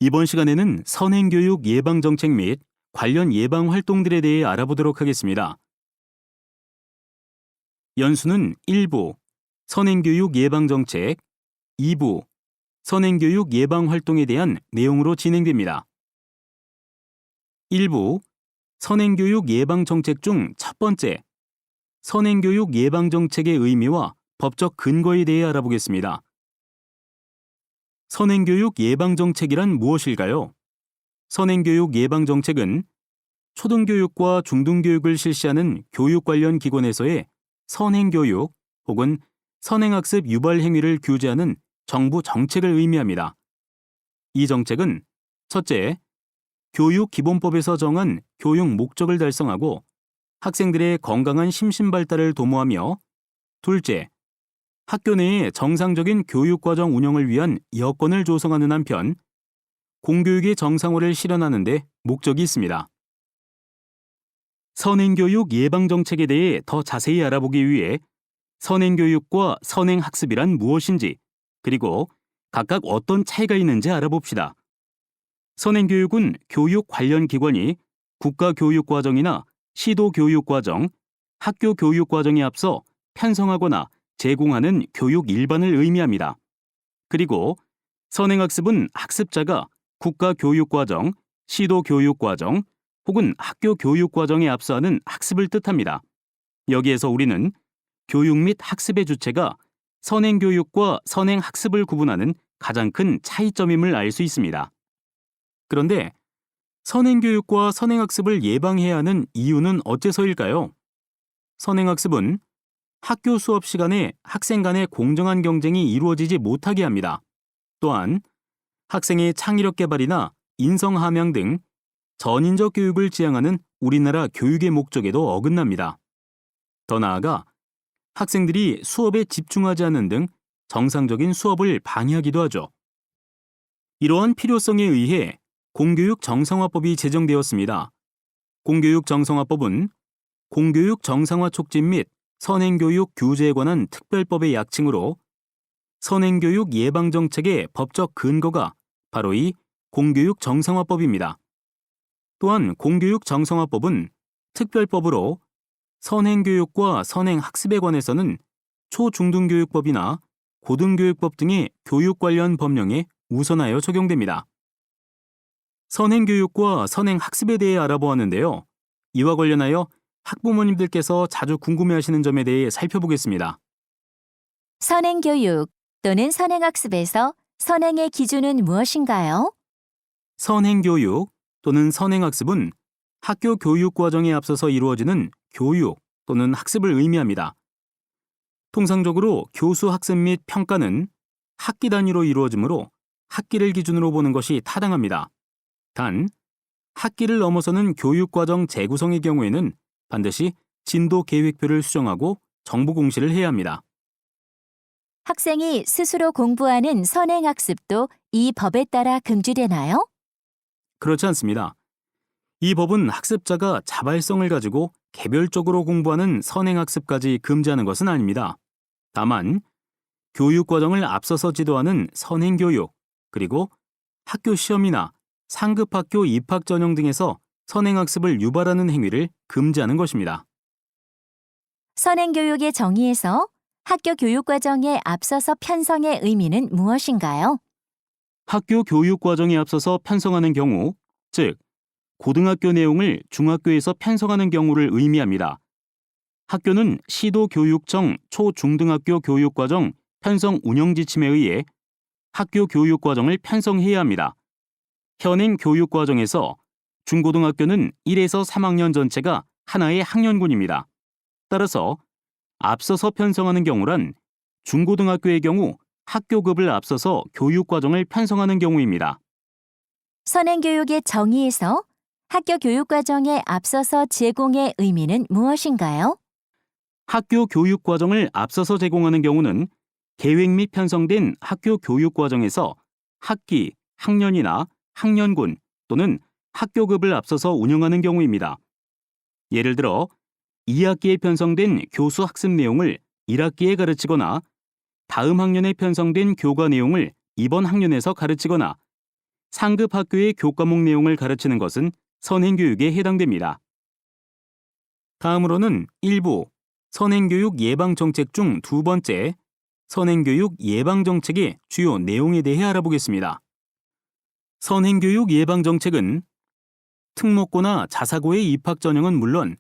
이번 시간에는 선행교육 예방정책 및 관련 예방 활동들에 대해 알아보도록 하겠습니다. 연수는 1부 선행교육 예방정책, 2부 선행교육 예방활동에 대한 내용으로 진행됩니다. 1부 선행교육 예방정책 중 첫 번째, 선행교육 예방정책의 의미와 법적 근거에 대해 알아보겠습니다. 선행교육 예방정책이란 무엇일까요? 선행교육 예방정책은 초등교육과 중등교육을 실시하는 교육 관련 기관에서의 선행교육 혹은 선행학습 유발 행위를 규제하는 정부 정책을 의미합니다. 이 정책은 첫째, 교육기본법에서 정한 교육 목적을 달성하고 학생들의 건강한 심신 발달을 도모하며 둘째, 학교 내의 정상적인 교육과정 운영을 위한 여건을 조성하는 한편 공교육의 정상화를 실현하는 데 목적이 있습니다. 선행교육 예방정책에 대해 더 자세히 알아보기 위해 선행교육과 선행학습이란 무엇인지 그리고 각각 어떤 차이가 있는지 알아봅시다. 선행교육은 교육 관련 기관이 국가교육과정이나 시도교육과정, 학교교육과정에 앞서 편성하거나 제공하는 교육 일반을 의미합니다. 그리고 선행학습은 학습자가 국가교육과정, 시도교육과정 혹은 학교교육과정에 앞서 하는 학습을 뜻합니다. 여기에서 우리는 교육 및 학습의 주체가 선행교육과 선행학습을 구분하는 가장 큰 차이점임을 알 수 있습니다. 그런데 선행교육과 선행학습을 예방해야 하는 이유는 어째서일까요? 선행학습은 학교 수업 시간에 학생 간의 공정한 경쟁이 이루어지지 못하게 합니다. 또한 학생의 창의력 개발이나 인성 함양 등 전인적 교육을 지향하는 우리나라 교육의 목적에도 어긋납니다. 더 나아가 학생들이 수업에 집중하지 않는 등 정상적인 수업을 방해하기도 하죠. 이러한 필요성에 의해 공교육 정상화법이 제정되었습니다. 공교육 정상화법은 공교육 정상화 촉진 및 선행교육 규제에 관한 특별법의 약칭으로 선행교육 예방정책의 법적 근거가 바로 이 공교육 정상화법입니다. 또한 공교육 정상화법은 특별법으로 선행교육과 선행학습에 관해서는 초중등교육법이나 고등교육법 등의 교육 관련 법령에 우선하여 적용됩니다. 선행교육과 선행학습에 대해 알아보았는데요. 이와 관련하여 학부모님들께서 자주 궁금해하시는 점에 대해 살펴보겠습니다. 선행교육 또는 선행학습에서 선행의 기준은 무엇인가요? 선행교육 또는 선행학습은 학교 교육 과정에 앞서서 이루어지는 교육 또는 학습을 의미합니다. 통상적으로 교수 학습 및 평가는 학기 단위로 이루어지므로 학기를 기준으로 보는 것이 타당합니다. 단, 학기를 넘어서는 교육과정 재구성의 경우에는 반드시 진도 계획표를 수정하고 정보 공시를 해야 합니다. 학생이 스스로 공부하는 선행학습도 이 법에 따라 금지되나요? 그렇지 않습니다. 이 법은 학습자가 자발성을 가지고 개별적으로 공부하는 선행학습까지 금지하는 것은 아닙니다. 다만 교육과정을 앞서서 지도하는 선행교육, 그리고 학교 시험이나 상급학교 입학 전형 등에서 선행학습을 유발하는 행위를 금지하는 것입니다. 선행교육의 정의에서 학교 교육과정에 앞서서 편성의 의미는 무엇인가요? 학교 교육과정에 앞서서 편성하는 경우, 즉 고등학교 내용을 중학교에서 편성하는 경우를 의미합니다. 학교는 시도교육청 초중등학교 교육과정 편성 운영 지침에 의해 학교 교육과정을 편성해야 합니다. 현행 교육과정에서 중고등학교는 1에서 3학년 전체가 하나의 학년군입니다. 따라서 앞서서 편성하는 경우란 중고등학교의 경우 학교급을 앞서서 교육과정을 편성하는 경우입니다. 선행교육의 정의에서 학교 교육과정에 앞서서 제공의 의미는 무엇인가요? 학교 교육과정을 앞서서 제공하는 경우는 계획 및 편성된 학교 교육과정에서 학기, 학년이나 학년군 또는 학교급을 앞서서 운영하는 경우입니다. 예를 들어 2학기에 편성된 교수 학습 내용을 1학기에 가르치거나 다음 학년에 편성된 교과 내용을 이번 학년에서 가르치거나 상급 학교의 교과목 내용을 가르치는 것은 선행교육에 해당됩니다. 다음으로는 1부 선행교육 예방정책 중 두 번째 선행교육 예방정책의 주요 내용에 대해 알아보겠습니다. 선행교육 예방정책은 특목고나 자사고의 입학 전형은 물론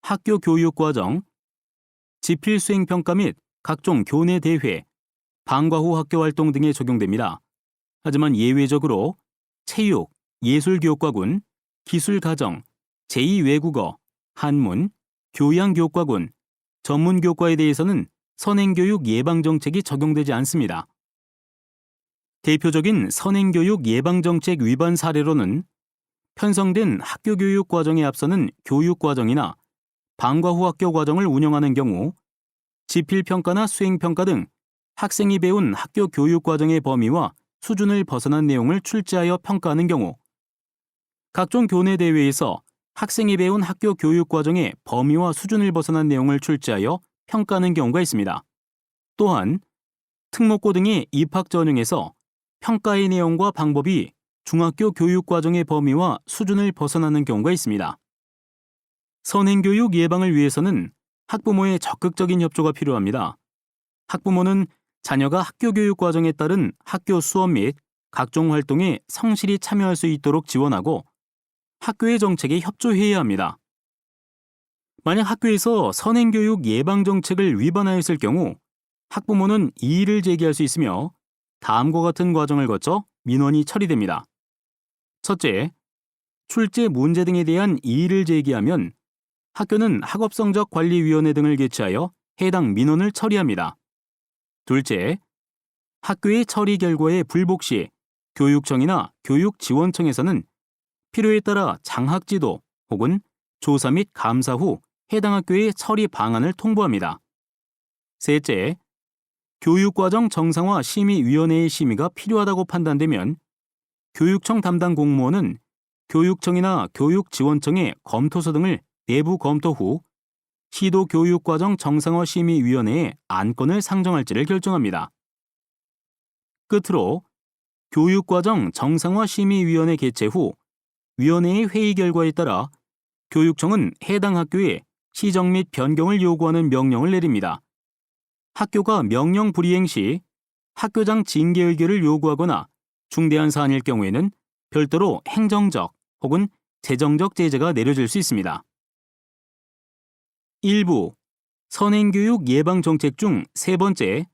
학교 교육과정, 지필수행평가 및 각종 교내 대회, 방과 후 학교 활동 등에 적용됩니다. 하지만 예외적으로 체육, 예술교육과군, 기술가정, 제2외국어, 한문, 교양교육과군, 전문교과에 대해서는 선행교육 예방정책이 적용되지 않습니다. 대표적인 선행교육 예방정책 위반 사례로는 편성된 학교교육 과정에 앞서는 교육과정이나 방과 후 학교 과정을 운영하는 경우 지필평가나 수행평가 등 학생이 배운 학교 교육 과정의 범위와 수준을 벗어난 내용을 출제하여 평가하는 경우 각종 교내 대회에서 학생이 배운 학교 교육 과정의 범위와 수준을 벗어난 내용을 출제하여 평가하는 경우가 있습니다. 또한 특목고 등의 입학 전형에서 평가의 내용과 방법이 중학교 교육 과정의 범위와 수준을 벗어나는 경우가 있습니다. 선행교육 예방을 위해서는 학부모의 적극적인 협조가 필요합니다. 학부모는 자녀가 학교 교육 과정에 따른 학교 수업 및 각종 활동에 성실히 참여할 수 있도록 지원하고 학교의 정책에 협조해야 합니다. 만약 학교에서 선행교육 예방정책을 위반하였을 경우 학부모는 이의를 제기할 수 있으며 다음과 같은 과정을 거쳐 민원이 처리됩니다. 첫째, 출제 문제 등에 대한 이의를 제기하면 학교는 학업성적관리위원회 등을 개최하여 해당 민원을 처리합니다. 둘째, 학교의 처리 결과에 불복 시 교육청이나 교육지원청에서는 필요에 따라 장학지도 혹은 조사 및 감사 후 해당 학교의 처리 방안을 통보합니다. 셋째, 교육과정 정상화 심의위원회의 심의가 필요하다고 판단되면 교육청 담당 공무원은 교육청이나 교육지원청의 검토서 등을 내부 검토 후 시도 교육과정 정상화 심의위원회에 안건을 상정할지를 결정합니다. 끝으로 교육과정 정상화 심의위원회 개최 후 위원회의 회의 결과에 따라 교육청은 해당 학교에 시정 및 변경을 요구하는 명령을 내립니다. 학교가 명령 불이행 시 학교장 징계 의결을 요구하거나 중대한 사안일 경우에는 별도로 행정적 혹은 재정적 제재가 내려질 수 있습니다. 1부 선행교육 예방정책 중 세 번째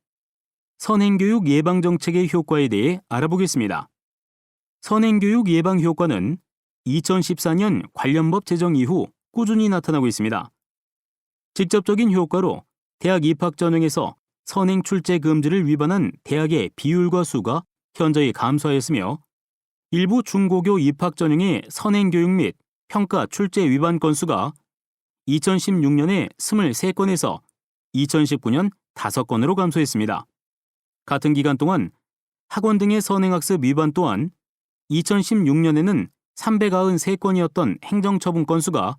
선행교육 예방정책의 효과에 대해 알아보겠습니다. 선행교육 예방 효과는 2014년 관련법 제정 이후 꾸준히 나타나고 있습니다. 직접적인 효과로 대학 입학 전형에서 선행 출제 금지를 위반한 대학의 비율과 수가 현저히 감소하였으며 일부 중고교 입학 전형의 선행교육 및 평가 출제 위반 건수가 2016년에 23건에서 2019년 5건으로 감소했습니다. 같은 기간 동안 학원 등의 선행학습 위반 또한 2016년에는 393건이었던 행정처분 건수가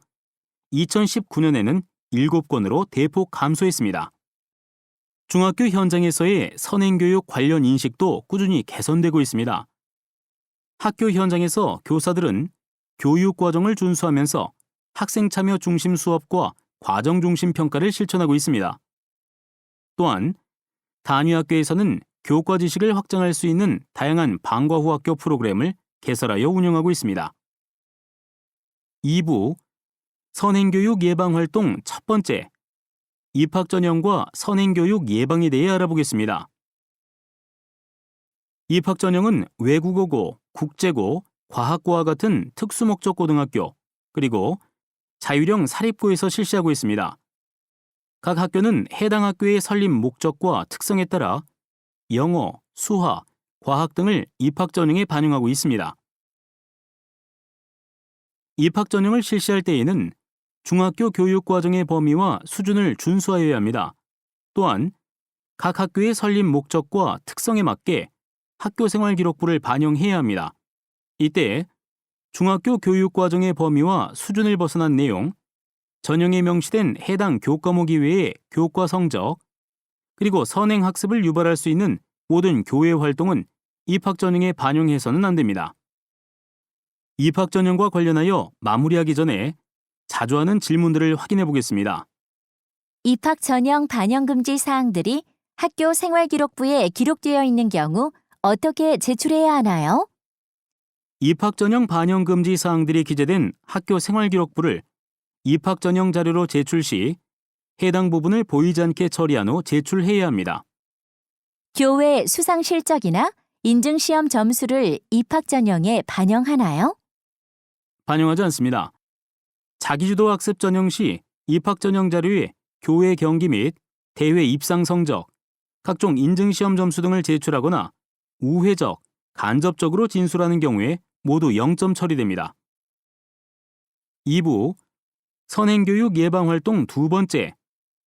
2019년에는 7건으로 대폭 감소했습니다. 중학교 현장에서의 선행교육 관련 인식도 꾸준히 개선되고 있습니다. 학교 현장에서 교사들은 교육 과정을 준수하면서 학생 참여 중심 수업과 과정 중심 평가를 실천하고 있습니다. 또한 단위학교에서는 교과 지식을 확장할 수 있는 다양한 방과 후 학교 프로그램을 개설하여 운영하고 있습니다. 2부 선행교육 예방활동 첫 번째 입학 전형과 선행교육 예방에 대해 알아보겠습니다. 입학 전형은 외국어고, 국제고, 과학고와 같은 특수목적 고등학교, 그리고 자율형 사립고에서 실시하고 있습니다. 각 학교는 해당 학교의 설립 목적과 특성에 따라 영어, 수학, 과학 등을 입학 전형에 반영하고 있습니다. 입학 전형을 실시할 때에는 중학교 교육 과정의 범위와 수준을 준수하여야 합니다. 또한 각 학교의 설립 목적과 특성에 맞게 학교생활기록부를 반영해야 합니다. 이때 중학교 교육 과정의 범위와 수준을 벗어난 내용, 전형에 명시된 해당 교과목 이외의 교과 성적, 그리고 선행학습을 유발할 수 있는 모든 교외 활동은 입학 전형에 반영해서는 안 됩니다. 입학 전형과 관련하여 마무리하기 전에 자주 하는 질문들을 확인해 보겠습니다. 입학 전형 반영 금지 사항들이 학교 생활기록부에 기록되어 있는 경우 어떻게 제출해야 하나요? 입학 전형 반영 금지 사항들이 기재된 학교 생활기록부를 입학 전형 자료로 제출 시 해당 부분을 보이지 않게 처리한 후 제출해야 합니다. 교회 수상 실적이나 인증시험 점수를 입학 전형에 반영하나요? 반영하지 않습니다. 자기주도 학습 전형 시 입학 전형 자료에 교회 경기 및 대회 입상 성적, 각종 인증시험 점수 등을 제출하거나 우회적, 간접적으로 진술하는 경우에 모두 0점 처리됩니다. 2부 선행교육 예방활동 두 번째,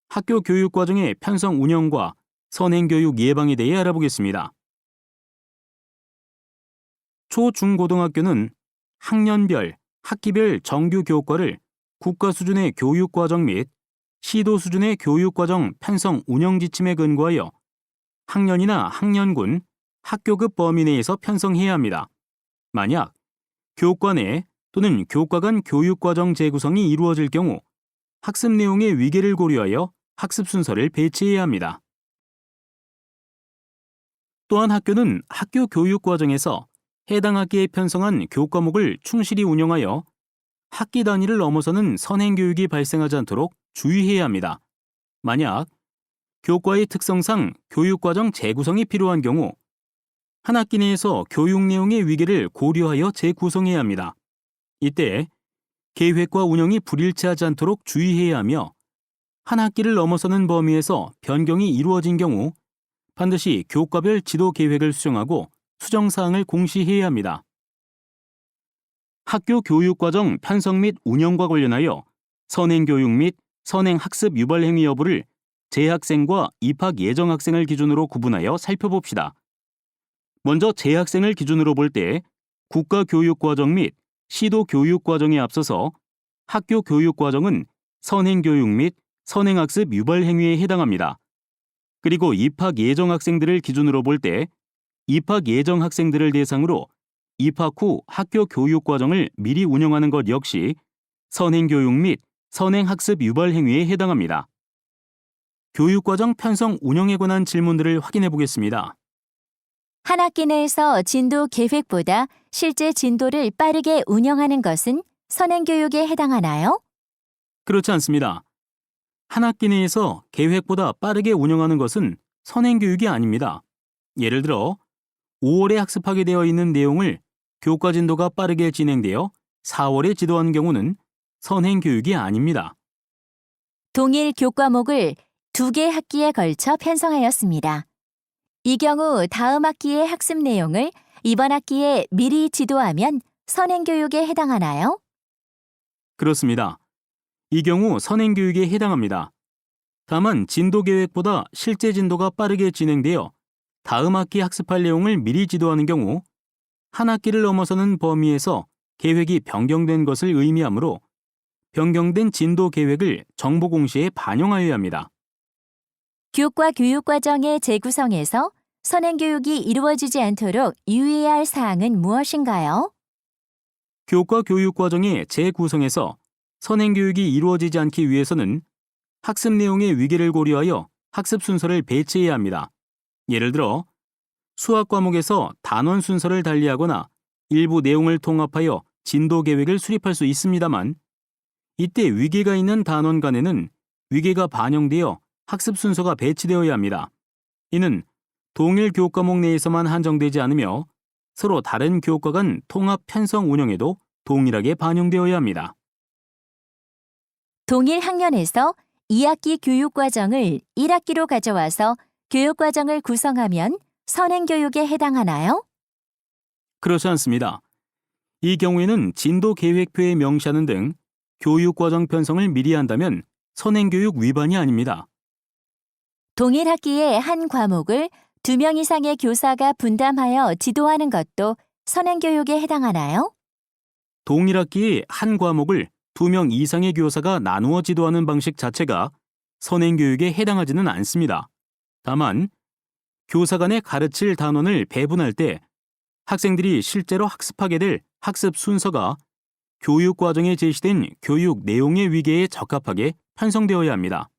학교 교육과정의 편성 운영과 선행교육 예방에 대해 알아보겠습니다. 초, 중, 고등학교는 학년별, 학기별 정규 교과를 국가 수준의 교육과정 및 시도 수준의 교육과정 편성 운영 지침에 근거하여 학년이나 학년군, 학교급 범위 내에서 편성해야 합니다. 만약 교과 내 또는 교과 간 교육과정 재구성이 이루어질 경우 학습 내용의 위계를 고려하여 학습 순서를 배치해야 합니다. 또한 학교는 학교 교육과정에서 해당 학기에 편성한 교과목을 충실히 운영하여 학기 단위를 넘어서는 선행교육이 발생하지 않도록 주의해야 합니다. 만약 교과의 특성상 교육과정 재구성이 필요한 경우 한 학기 내에서 교육 내용의 위계를 고려하여 재구성해야 합니다. 이때 계획과 운영이 불일치하지 않도록 주의해야 하며 한 학기를 넘어서는 범위에서 변경이 이루어진 경우 반드시 교과별 지도 계획을 수정하고 수정사항을 공시해야 합니다. 학교 교육과정 편성 및 운영과 관련하여 선행교육 및 선행학습 유발 행위 여부를 재학생과 입학 예정 학생을 기준으로 구분하여 살펴봅시다. 먼저 재학생을 기준으로 볼 때 국가교육과정 및 시도교육과정에 앞서서 학교 교육과정은 선행교육 및 선행학습 유발 행위에 해당합니다. 그리고 입학 예정 학생들을 기준으로 볼 때 입학 예정 학생들을 대상으로 입학 후 학교 교육과정을 미리 운영하는 것 역시 선행교육 및 선행학습 유발 행위에 해당합니다. 교육과정 편성 운영에 관한 질문들을 확인해 보겠습니다. 한 학기 내에서 진도 계획보다 실제 진도를 빠르게 운영하는 것은 선행교육에 해당하나요? 그렇지 않습니다. 한 학기 내에서 계획보다 빠르게 운영하는 것은 선행교육이 아닙니다. 예를 들어 5월에 학습하게 되어 있는 내용을 교과 진도가 빠르게 진행되어 4월에 지도한 경우는 선행교육이 아닙니다. 동일 교과목을 2개 학기에 걸쳐 편성하였습니다. 이 경우 다음 학기의 학습 내용을 이번 학기에 미리 지도하면 선행교육에 해당하나요? 그렇습니다. 이 경우 선행교육에 해당합니다. 다만 진도 계획보다 실제 진도가 빠르게 진행되어 다음 학기 학습할 내용을 미리 지도하는 경우 한 학기를 넘어서는 범위에서 계획이 변경된 것을 의미하므로 변경된 진도 계획을 정보 공시에 반영하여야 합니다. 교과 교육과정의 재구성에서 선행교육이 이루어지지 않도록 유의해야 할 사항은 무엇인가요? 교과 교육과정의 재구성에서 선행교육이 이루어지지 않기 위해서는 학습 내용의 위계를 고려하여 학습 순서를 배치해야 합니다. 예를 들어 수학 과목에서 단원 순서를 달리하거나 일부 내용을 통합하여 진도 계획을 수립할 수 있습니다만 이때 위계가 있는 단원 간에는 위계가 반영되어 학습 순서가 배치되어야 합니다. 이는 동일 교과목 내에서만 한정되지 않으며 서로 다른 교과 간 통합 편성 운영에도 동일하게 반영되어야 합니다. 동일 학년에서 2학기 교육과정을 1학기로 가져와서 교육과정을 구성하면 선행교육에 해당하나요? 그렇지 않습니다. 이 경우에는 진도 계획표에 명시하는 등 교육과정 편성을 미리 한다면 선행교육 위반이 아닙니다. 동일 학기에 한 과목을 2명 이상의 교사가 분담하여 지도하는 것도 선행교육에 해당하나요? 동일 학기에 한 과목을 2명 이상의 교사가 나누어 지도하는 방식 자체가 선행교육에 해당하지는 않습니다. 다만 교사 간에 가르칠 단원을 배분할 때 학생들이 실제로 학습하게 될 학습 순서가 교육 과정에 제시된 교육 내용의 위계에 적합하게 편성되어야 합니다.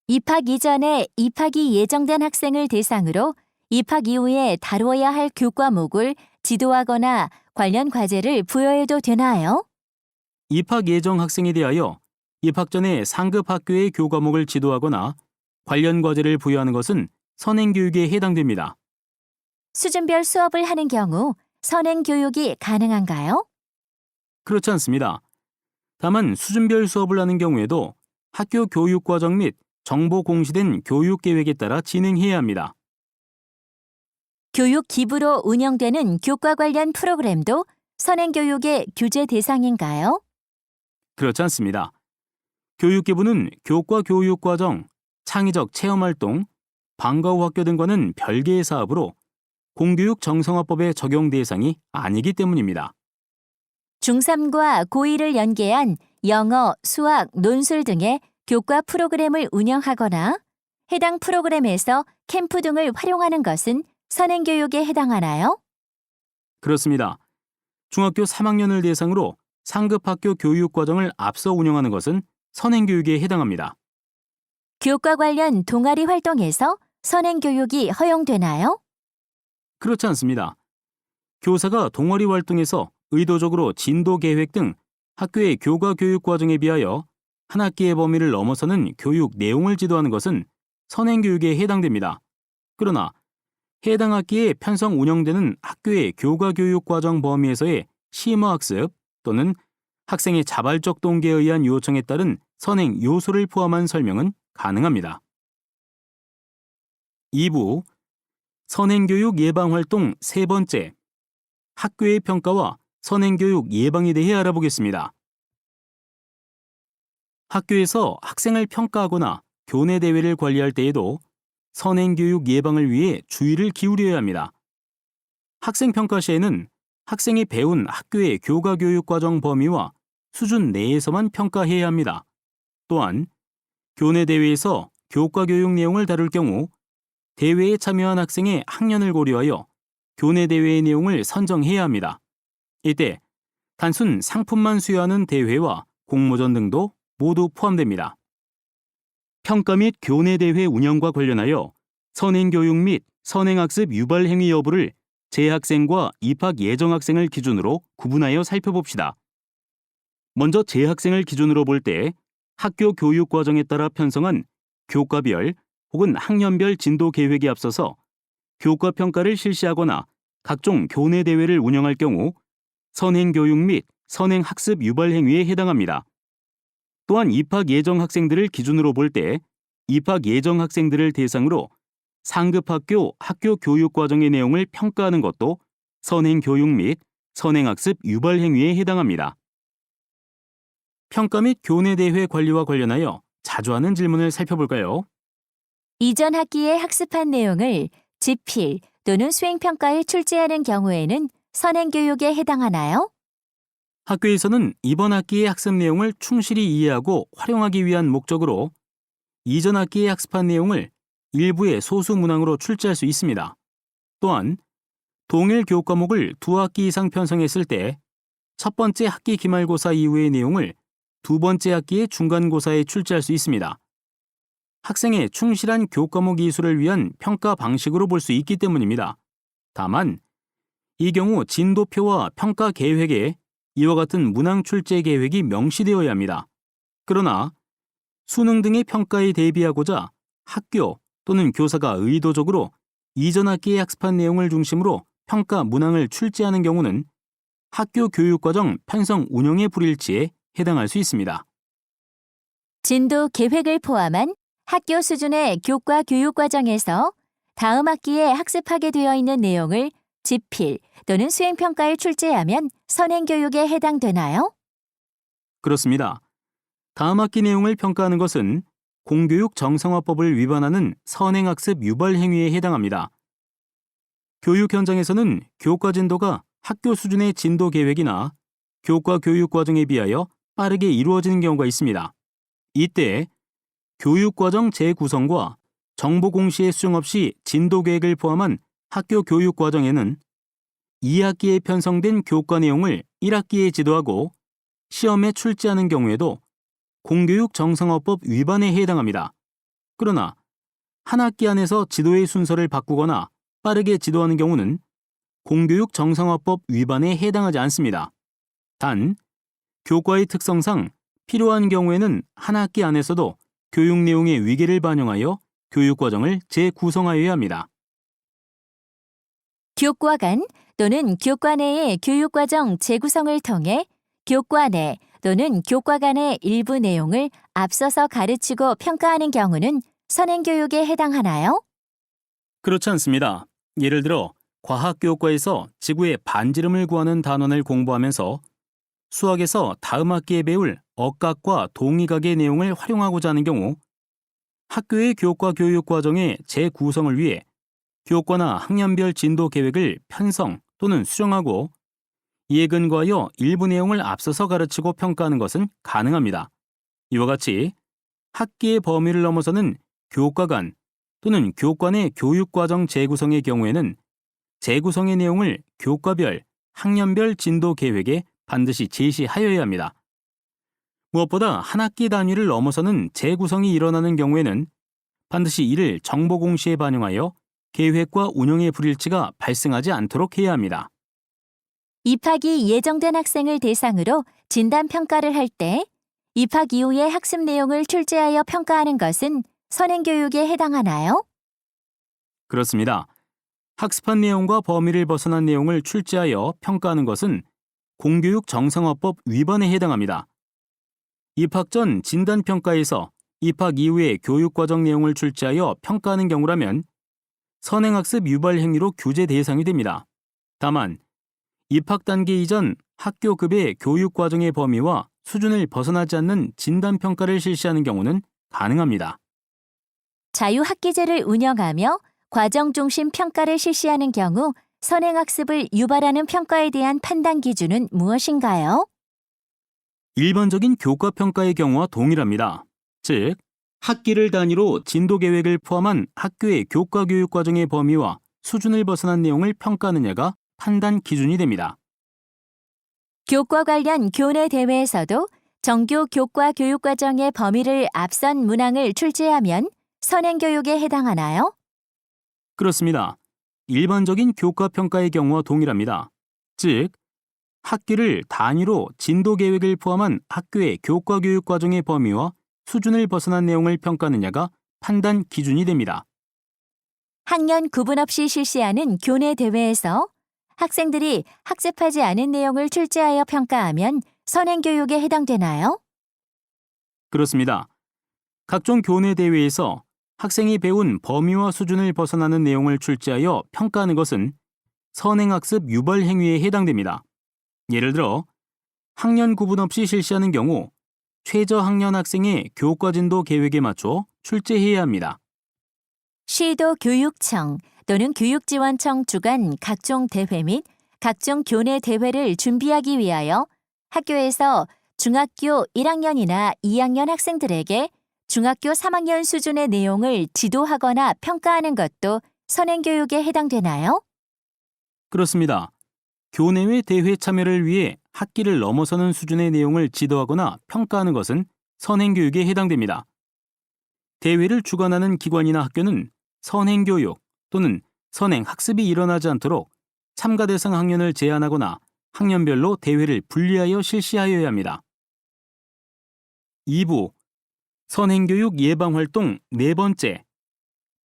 입학 이전에 입학이 예정된 학생을 대상으로 입학 이후에 다루어야 할 교과목을 지도하거나 관련 과제를 부여해도 되나요? 입학 예정 학생에 대하여 입학 전에 상급 학교의 교과목을 지도하거나 관련 과제를 부여하는 것은 선행교육에 해당됩니다. 수준별 수업을 하는 경우 선행 교육이 가능한가요? 그렇지 않습니다. 다만 수준별 수업을 하는 경우에도 학교 교육 과정 및 정보 공시된 교육 계획에 따라 진행해야 합니다. 교육 기부로 운영되는 교과 관련 프로그램도 선행 교육의 규제 대상인가요? 그렇지 않습니다. 교육기부는 교과 교육 과정, 창의적 체험활동, 방과 후 학교 등과는 별개의 사업으로 공교육 정성화법의 적용 대상이 아니기 때문입니다. 중3과 고1을 연계한 영어, 수학, 논술 등의 교과 프로그램을 운영하거나 해당 프로그램에서 캠프 등을 활용하는 것은 선행교육에 해당하나요? 그렇습니다. 중학교 3학년을 대상으로 상급 학교 교육 과정을 앞서 운영하는 것은 선행교육에 해당합니다. 교과 관련 동아리 활동에서 선행교육이 허용되나요? 그렇지 않습니다. 교사가 동아리 활동에서 의도적으로 진도 계획 등 학교의 교과 교육 과정에 비하여 한 학기의 범위를 넘어서는 교육 내용을 지도하는 것은 선행교육에 해당됩니다. 그러나 해당 학기에 편성 운영되는 학교의 교과 교육 과정 범위에서의 심화학습 또는 학생의 자발적 동기에 의한 요청에 따른 선행 요소를 포함한 설명은 가능합니다. 2부 선행교육 예방활동 세 번째, 학교의 평가와 선행교육 예방에 대해 알아보겠습니다. 학교에서 학생을 평가하거나 교내 대회를 관리할 때에도 선행교육 예방을 위해 주의를 기울여야 합니다. 학생 평가 시에는 학생이 배운 학교의 교과 교육 과정 범위와 수준 내에서만 평가해야 합니다. 또한 교내 대회에서 교과 교육 내용을 다룰 경우 대회에 참여한 학생의 학년을 고려하여 교내 대회의 내용을 선정해야 합니다. 이때 단순 상품만 수여하는 대회와 공모전 등도 모두 포함됩니다. 평가 및 교내 대회 운영과 관련하여 선행교육 및 선행학습 유발 행위 여부를 재학생과 입학 예정 학생을 기준으로 구분하여 살펴봅시다. 먼저 재학생을 기준으로 볼 때 학교 교육 과정에 따라 편성한 교과별 혹은 학년별 진도 계획에 앞서서 교과 평가를 실시하거나 각종 교내 대회를 운영할 경우 선행교육 및 선행학습 유발 행위에 해당합니다. 또한 입학 예정 학생들을 기준으로 볼 때 입학 예정 학생들을 대상으로 상급 학교 교육 과정의 내용을 평가하는 것도 선행교육 및 선행학습 유발 행위에 해당합니다. 평가 및 교내 대회 관리와 관련하여 자주 하는 질문을 살펴볼까요? 이전 학기에 학습한 내용을 집필 또는 수행평가에 출제하는 경우에는 선행교육에 해당하나요? 학교에서는 이번 학기의 학습 내용을 충실히 이해하고 활용하기 위한 목적으로 이전 학기에 학습한 내용을 일부의 소수 문항으로 출제할 수 있습니다. 또한 동일 교과목을 두 학기 이상 편성했을 때 첫 번째 학기 기말고사 이후의 내용을 두 번째 학기의 중간고사에 출제할 수 있습니다. 학생의 충실한 교과목 이수를 위한 평가 방식으로 볼 수 있기 때문입니다. 다만 이 경우 진도표와 평가 계획에 이와 같은 문항 출제 계획이 명시되어야 합니다. 그러나 수능 등의 평가에 대비하고자 학교 또는 교사가 의도적으로 이전 학기에 학습한 내용을 중심으로 평가 문항을 출제하는 경우는 학교 교육과정 편성 운영의 불일치에 해당할 수 있습니다. 진도 계획을 포함한 학교 수준의 교과 교육 과정에서 다음 학기에 학습하게 되어 있는 내용을 집필 또는 수행평가에 출제하면 선행교육에 해당되나요? 그렇습니다. 다음 학기 내용을 평가하는 것은 공교육 정성화법을 위반하는 선행학습 유발 행위에 해당합니다. 교육 현장에서는 교과 진도가 학교 수준의 진도 계획이나 교과 교육 과정에 비하여 빠르게 이루어지는 경우가 있습니다. 이때 교육과정 재구성과 정보 공시의 수정 없이 진도 계획을 포함한 학교 교육 과정에는 2학기에 편성된 교과 내용을 1학기에 지도하고 시험에 출제하는 경우에도 공교육 정상화법 위반에 해당합니다. 그러나 한 학기 안에서 지도의 순서를 바꾸거나 빠르게 지도하는 경우는 공교육 정상화법 위반에 해당하지 않습니다. 단, 교과의 특성상 필요한 경우에는 한 학기 안에서도 교육 내용의 위계를 반영하여 교육과정을 재구성하여야 합니다. 교과 간 또는 교과 내의 교육과정 재구성을 통해 교과 내 또는 교과 간의 일부 내용을 앞서서 가르치고 평가하는 경우는 선행교육에 해당하나요? 그렇지 않습니다. 예를 들어 과학교과에서 지구의 반지름을 구하는 단원을 공부하면서 수학에서 다음 학기에 배울 억각과 동의각의 내용을 활용하고자 하는 경우 학교의 교과 교육 과정의 재구성을 위해 교과나 학년별 진도 계획을 편성 또는 수정하고 이에 근거하여 일부 내용을 앞서서 가르치고 평가하는 것은 가능합니다. 이와 같이 학기의 범위를 넘어서는 교과 간 또는 교과 내 교육과정 재구성의 경우에는 재구성의 내용을 교과별, 학년별 진도 계획에 반드시 제시하여야 합니다. 무엇보다 한 학기 단위를 넘어서는 재구성이 일어나는 경우에는 반드시 이를 정보 공시에 반영하여 계획과 운영의 불일치가 발생하지 않도록 해야 합니다. 입학이 예정된 학생을 대상으로 진단 평가를 할 때 입학 이후의 학습 내용을 출제하여 평가하는 것은 선행교육에 해당하나요? 그렇습니다. 학습한 내용과 범위를 벗어난 내용을 출제하여 평가하는 것은 공교육 정상화법 위반에 해당합니다. 입학 전 진단평가에서 입학 이후의 교육과정 내용을 출제하여 평가하는 경우라면 선행학습 유발 행위로 규제 대상이 됩니다. 다만 입학 단계 이전 학교급의 교육과정의 범위와 수준을 벗어나지 않는 진단평가를 실시하는 경우는 가능합니다. 자유학기제를 운영하며 과정 중심 평가를 실시하는 경우 선행학습을 유발하는 평가에 대한 판단 기준은 무엇인가요? 일반적인 교과평가의 경우와 동일합니다. 즉, 학기를 단위로 진도 계획을 포함한 학교의 교과 교육 과정의 범위와 수준을 벗어난 내용을 평가하느냐가 판단 기준이 됩니다. 교과 관련 교내 대회에서도 정규 교과 교육 과정의 범위를 앞선 문항을 출제하면 선행교육에 해당하나요? 그렇습니다. 일반적인 교과평가의 경우와 동일합니다. 즉, 학기를 단위로 진도 계획을 포함한 학교의 교과 교육 과정의 범위와 수준을 벗어난 내용을 평가하느냐가 판단 기준이 됩니다. 학년 구분 없이 실시하는 교내 대회에서 학생들이 학습하지 않은 내용을 출제하여 평가하면 선행교육에 해당되나요? 그렇습니다. 각종 교내 대회에서 학생이 배운 범위와 수준을 벗어나는 내용을 출제하여 평가하는 것은 선행학습 유발 행위에 해당됩니다. 예를 들어 학년 구분 없이 실시하는 경우 최저 학년 학생의 교과 진도 계획에 맞춰 출제해야 합니다. 시도 교육청 또는 교육지원청 주관 각종 대회 및 각종 교내 대회를 준비하기 위하여 학교에서 중학교 1학년이나 2학년 학생들에게 중학교 3학년 수준의 내용을 지도하거나 평가하는 것도 선행교육에 해당되나요? 그렇습니다. 교내외 대회 참여를 위해 학기를 넘어서는 수준의 내용을 지도하거나 평가하는 것은 선행교육에 해당됩니다. 대회를 주관하는 기관이나 학교는 선행교육 또는 선행학습이 일어나지 않도록 참가 대상 학년을 제한하거나 학년별로 대회를 분리하여 실시하여야 합니다. 2부 선행교육 예방활동 네 번째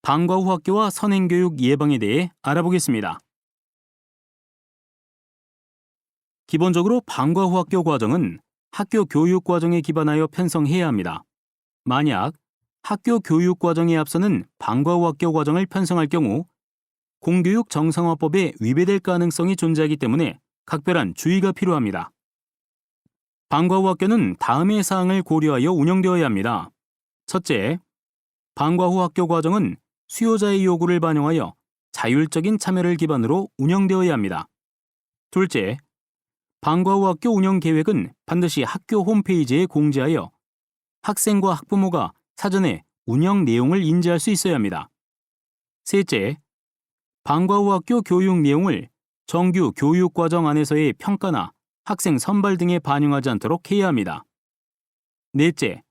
방과 후 학교와 선행교육 예방에 대해 알아보겠습니다. 기본적으로 방과 후 학교 과정은 학교 교육 과정에 기반하여 편성해야 합니다. 만약 학교 교육 과정에 앞서는 방과 후 학교 과정을 편성할 경우 공교육 정상화법에 위배될 가능성이 존재하기 때문에 각별한 주의가 필요합니다. 방과 후 학교는 다음의 사항을 고려하여 운영되어야 합니다. 첫째, 방과 후 학교 과정은 수요자의 요구를 반영하여 자율적인 참여를 기반으로 운영되어야 합니다. 둘째, 방과 후 학교 운영 계획은 반드시 학교 홈페이지에 공지하여 학생과 학부모가 사전에 운영 내용을 인지할 수 있어야 합니다. 셋째, 방과 후 학교 교육 내용을 정규 교육과정 안에서의 평가나 학생 선발 등에 반영하지 않도록 해야 합니다. 넷째,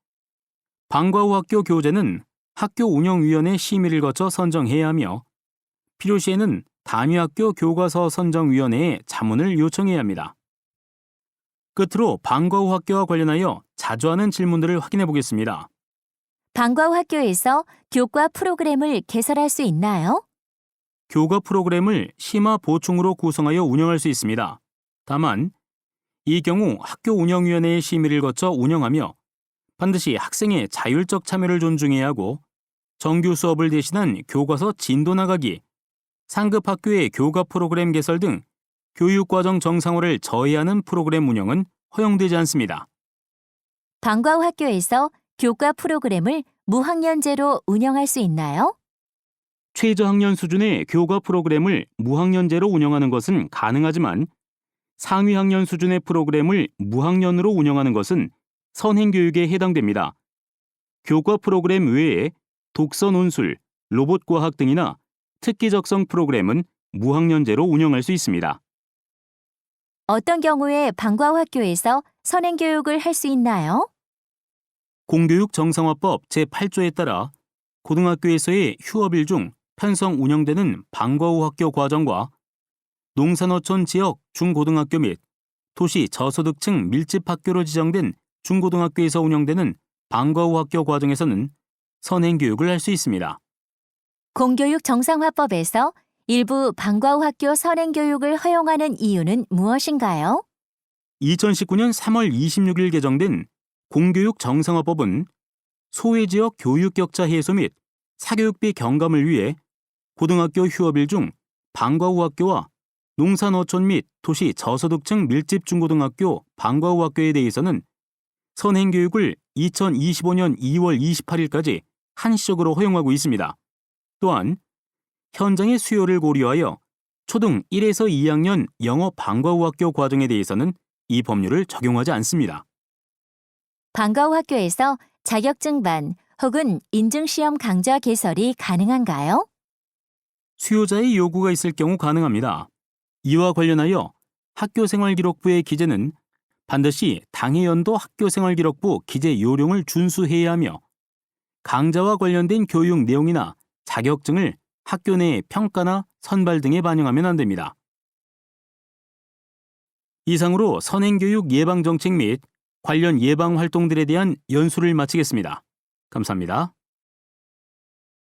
방과 후 학교 교재는 학교 운영위원회 심의를 거쳐 선정해야 하며 필요시에는 단위학교 교과서 선정위원회에 자문을 요청해야 합니다. 끝으로 방과 후 학교와 관련하여 자주 하는 질문들을 확인해 보겠습니다. 방과 후 학교에서 교과 프로그램을 개설할 수 있나요? 교과 프로그램을 심화 보충으로 구성하여 운영할 수 있습니다. 다만 이 경우 학교 운영위원회의 심의를 거쳐 운영하며 반드시 학생의 자율적 참여를 존중해야 하고 정규 수업을 대신한 교과서 진도 나가기, 상급 학교의 교과 프로그램 개설 등 교육과정 정상화를 저해하는 프로그램 운영은 허용되지 않습니다. 방과 후 학교에서 교과 프로그램을 무학년제로 운영할 수 있나요? 최저학년 수준의 교과 프로그램을 무학년제로 운영하는 것은 가능하지만 상위학년 수준의 프로그램을 무학년으로 운영하는 것은 선행교육에 해당됩니다. 교과 프로그램 외에 독서 논술, 로봇과학 등이나 특기적성 프로그램은 무학년제로 운영할 수 있습니다. 어떤 경우에 방과 후 학교에서 선행교육을 할 수 있나요? 공교육 정상화법 제8조에 따라 고등학교에서의 휴업일 중 편성 운영되는 방과 후 학교 과정과 농산어촌 지역 중고등학교 및 도시 저소득층 밀집 학교로 지정된 중고등학교에서 운영되는 방과 후 학교 과정에서는 선행교육을 할 수 있습니다. 공교육 정상화법에서 일부 방과 후 학교 선행교육을 허용하는 이유는 무엇인가요? 2019년 3월 26일 개정된 공교육 정상화법은 소외지역 교육 격차 해소 및 사교육비 경감을 위해 고등학교 휴업일 중 방과 후 학교와 농산어촌 및 도시 저소득층 밀집 중고등학교 방과 후 학교에 대해서는 선행교육을 2025년 2월 28일까지 한시적으로 허용하고 있습니다. 또한 현장의 수요를 고려하여 초등 1에서 2학년 영어 방과 후 학교 과정에 대해서는 이 법률을 적용하지 않습니다. 방과 후 학교에서 자격증반 혹은 인증시험 강좌 개설이 가능한가요? 수요자의 요구가 있을 경우 가능합니다. 이와 관련하여 학교생활기록부의 기재는 반드시 당해 연도 학교생활기록부 기재 요령을 준수해야 하며 강좌와 관련된 교육 내용이나 자격증을 학교 내 평가나 선발 등에 반영하면 안 됩니다. 이상으로 선행교육 예방정책 및 관련 예방활동들에 대한 연수를 마치겠습니다. 감사합니다.